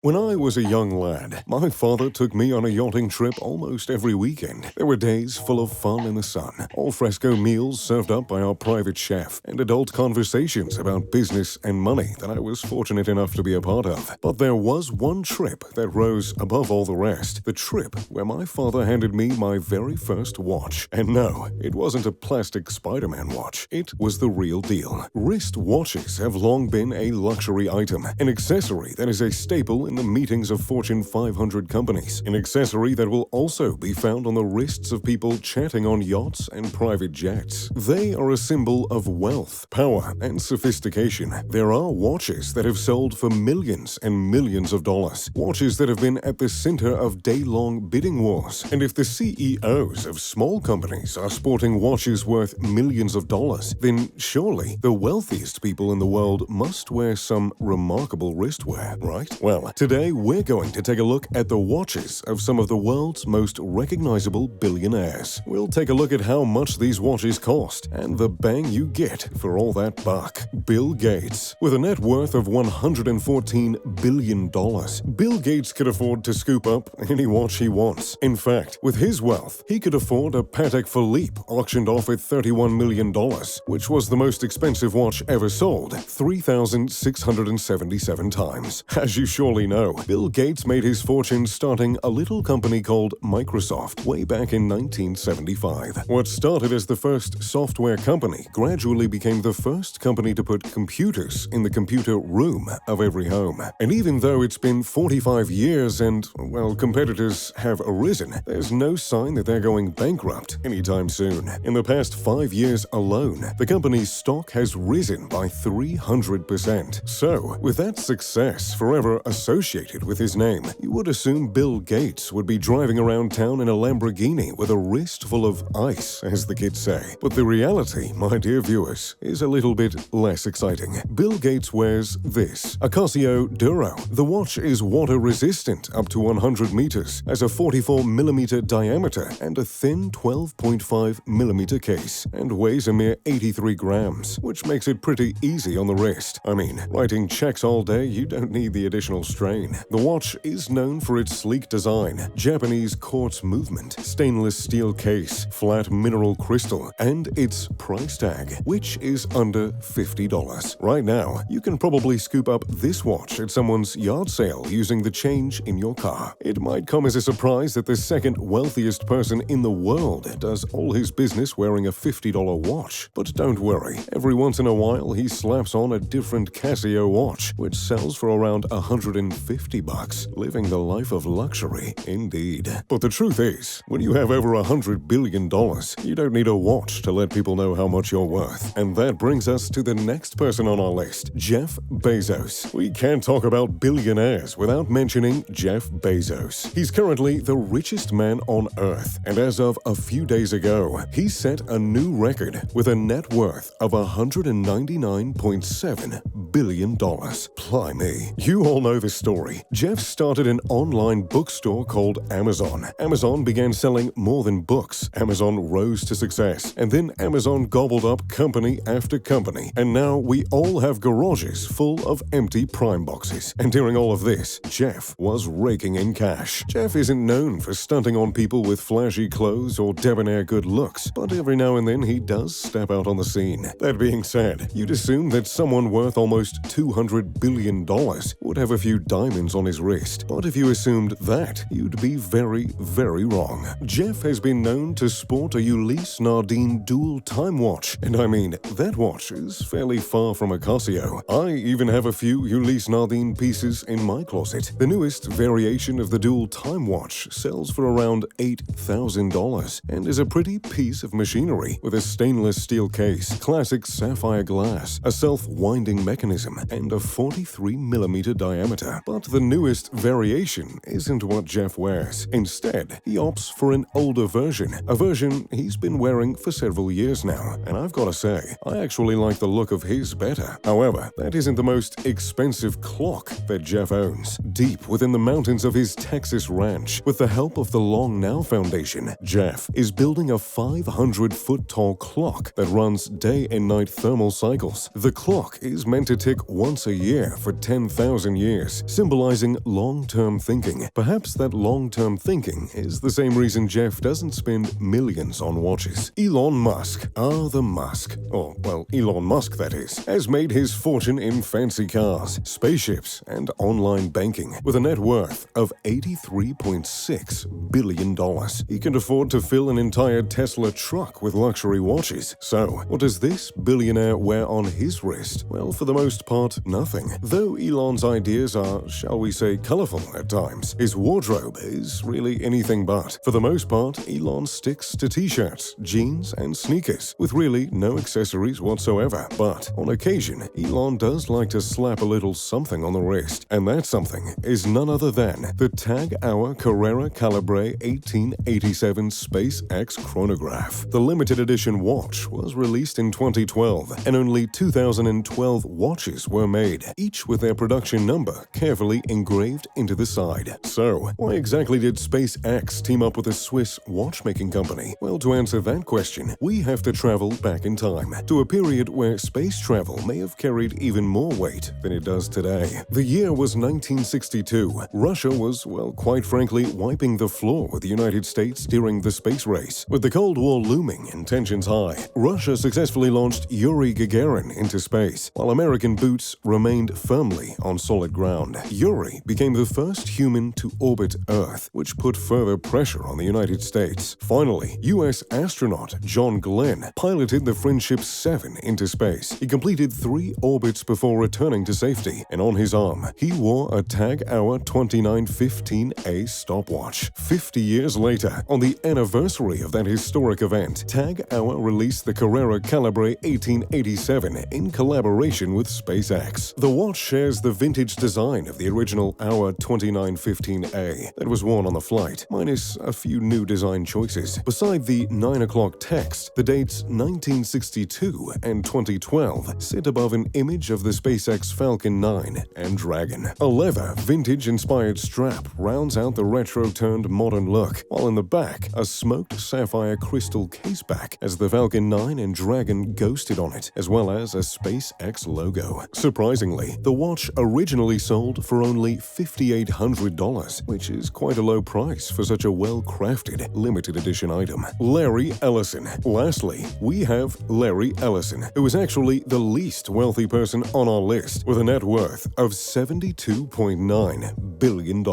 When I was a young lad, my father took me on a yachting trip almost every weekend. There were days full of fun in the sun, al fresco meals served up by our private chef, and adult conversations about business and money that I was fortunate enough to be a part of. But there was one trip that rose above all the rest, the trip where my father handed me my very first watch. And no, it wasn't a plastic Spider-Man watch. It was the real deal. Wrist watches have long been a luxury item, an accessory that is a staple in the meetings of Fortune 500 companies, an accessory that will also be found on the wrists of people chatting on yachts and private jets. They are a symbol of wealth, power, and sophistication. There are watches that have sold for millions and millions of dollars, watches that have been at the center of day-long bidding wars. And if the CEOs of small companies are sporting watches worth millions of dollars, then surely the wealthiest people in the world must wear some remarkable wristwear, right? Well, today we're going to take a look at the watches of some of the world's most recognizable billionaires. We'll take a look at how much these watches cost and the bang you get for all that buck. Bill Gates. With a net worth of $114 billion, Bill Gates could afford to scoop up any watch he wants. In fact, with his wealth, he could afford a Patek Philippe auctioned off at $31 million, which was the most expensive watch ever sold, 3,677 times. As you surely know, Bill Gates made his fortune starting a little company called Microsoft way back in 1975. What started as the first software company gradually became the first company to put computers in the computer room of every home. And even though it's been 45 years and, well, competitors have arisen, there's no sign that they're going bankrupt anytime soon. In the past 5 years alone, the company's stock has risen by 300%. So, with that success forever associated with his name, you would assume Bill Gates would be driving around town in a Lamborghini with a wrist full of ice, as the kids say. But the reality, my dear viewers, is a little bit less exciting. Bill Gates wears this, a Casio Duro. The watch is water-resistant up to 100 meters, has a 44mm diameter and a thin 12.5mm case, and weighs a mere 83 grams, which makes it pretty easy on the wrist. I mean, writing checks all day, you don't need the additional strain. The watch is known for its sleek design, Japanese quartz movement, stainless steel case, flat mineral crystal, and its price tag, which is under $50. Right now, you can probably scoop up this watch at someone's yard sale using the change in your car. It might come as a surprise that the second wealthiest person in the world does all his business wearing a $50 watch. But don't worry, every once in a while he slaps on a different Casio watch, which sells for around $150, living the life of luxury indeed. But the truth is, when you have over $100 billion, you don't need a watch to let people know how much you're worth. And that brings us to the next person on our list, Jeff Bezos. We can't talk about billionaires without mentioning Jeff Bezos. He's currently the richest man on Earth, and as of a few days ago, he set a new record with a net worth of $199.7 billion. Blimey. You all know the story. Jeff started an online bookstore called Amazon. Amazon began selling more than books. Amazon rose to success, and then Amazon gobbled up company after company. And now we all have garages full of empty Prime boxes. And during all of this, Jeff was raking in cash. Jeff isn't known for stunting on people with flashy clothes or debonair good looks, but every now and then he does step out on the scene. That being said, you'd assume that someone worth almost $200 billion would have a few diamonds on his wrist. But if you assumed that, you'd be very, very wrong. Jeff has been known to sport a Ulysse Nardin dual time watch, and I mean, that watch is fairly far from a Casio. I even have a few Ulysse Nardin pieces in my closet. The newest variation of the dual time watch sells for around $8,000 and is a pretty piece of machinery with a stainless steel case, classic sapphire glass, a self-winding mechanism, and a 43mm diameter. But the newest variation isn't what Jeff wears. Instead, he opts for an older version, a version he's been wearing for several years now. And I've got to say, I actually like the look of his better. However, that isn't the most expensive clock that Jeff owns. Deep within the mountains of his Texas ranch, with the help of the Long Now Foundation, Jeff is building a 500-foot-tall clock that runs day and night thermal cycles. The clock is meant to tick once a year for 10,000 years, symbolizing long-term thinking. Perhaps that long-term thinking is the same reason Jeff doesn't spend millions on watches. Elon Musk, the Musk, or, well, Elon Musk that is, has made his fortune in fancy cars, spaceships, and online banking. With a net worth of $83.6 billion, he can afford to fill an entire Tesla truck with luxury watches. So, what does this billionaire wear on his wrist? Well, for the most part, nothing. Though Elon's ideas are, shall we say, colorful at times, his wardrobe is really anything but. For the most part, Elon sticks to t-shirts, jeans, and sneakers, with really no accessories whatsoever. But on occasion, Elon does like to slap a little something on the wrist, and that something is none other than the Tag Heuer Carrera Calibre 1887 SpaceX chronograph. The limited edition watch was released in 2012, and only 2012 watches were made, each with their production number carefully engraved into the side. So, why exactly did SpaceX team up with a Swiss watchmaking company? Well, to answer that question, we have to travel back in time, to a period where space travel may have carried even more weight than it does today. The year was 1962. Russia was, well, quite frankly, wiping the floor with the United States during the space race. With the Cold War looming and tensions high, Russia successfully launched Yuri Gagarin into space, while American boots remained firmly on solid ground. Yuri became the first human to orbit Earth, which put further pressure on the United States. Finally, U.S. astronaut John Glenn piloted the Friendship 7 into space. He completed 3 orbits before returning to safety, and on his arm, he wore a Tag Heuer 2915A stopwatch. 50 years later, on the anniversary of that historic event, Tag Heuer released the Carrera Calibre 1887 in collaboration with SpaceX. The watch shares the vintage design of the original Heuer 2915A that was worn on the flight, minus a few new design choices. Beside the 9 o'clock text, the dates 1962 and 2012 sit above an image of the SpaceX Falcon 9 and Dragon. A leather, vintage-inspired strap rounds out the retro-turned-modern look, while in the back, a smoked sapphire crystal caseback has the Falcon 9 and Dragon ghosted on it, as well as a SpaceX logo. Surprisingly, the watch originally sold for only $5,800, which is quite a low price for such a well-crafted, limited edition item. Larry Ellison. Lastly, we have Larry Ellison, who is actually the least wealthy person on our list, with a net worth of $72.9 billion.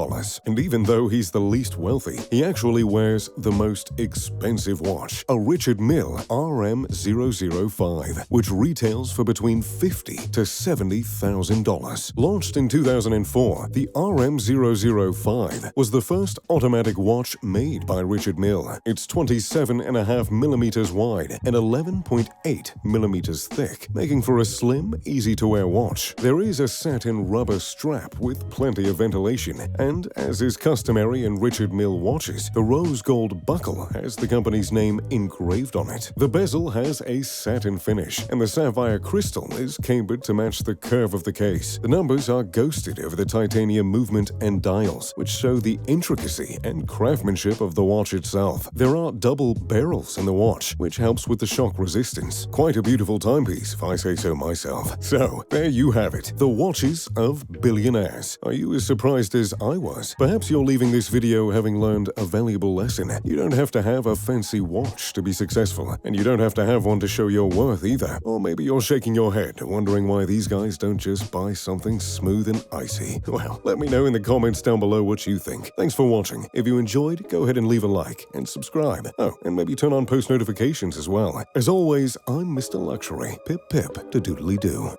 And even though he's the least wealthy, he actually wears the most expensive watch, a Richard Mille RM005, which retails for between $50,000 to $70,000. Launched in 2004, the RM005 was the first automatic watch made by Richard Mille. It's 27.5 millimeters wide and 11.8 millimeters thick, making for a slim, easy-to-wear watch. There is a satin rubber strap with plenty of ventilation, and as is customary in Richard Mille watches, the rose gold buckle has the company's name engraved on it. The bezel has a satin finish, and the sapphire crystal is cambered to match the curve of the case. The numbers are ghosted over the titanium movement and dials, which show the intricacy and craftsmanship of the watch itself. There are double barrels in the watch, which helps with the shock resistance. Quite a beautiful timepiece, if I say so myself. So, there you have it, the watches of billionaires. Are you as surprised as I was? Perhaps you're leaving this video having learned a valuable lesson. You don't have to have a fancy watch to be successful, and you don't have to have one to show your worth either. Or maybe you're shaking your head, wondering why these guys don't just buy something smooth and icy. Well, let me know in the comments down below what you think. Thanks for watching. If you enjoyed, go ahead and leave a like and subscribe. Oh, and maybe turn on post notifications as well. As always, I'm Mr. Luxury. Pip pip to doodly doo.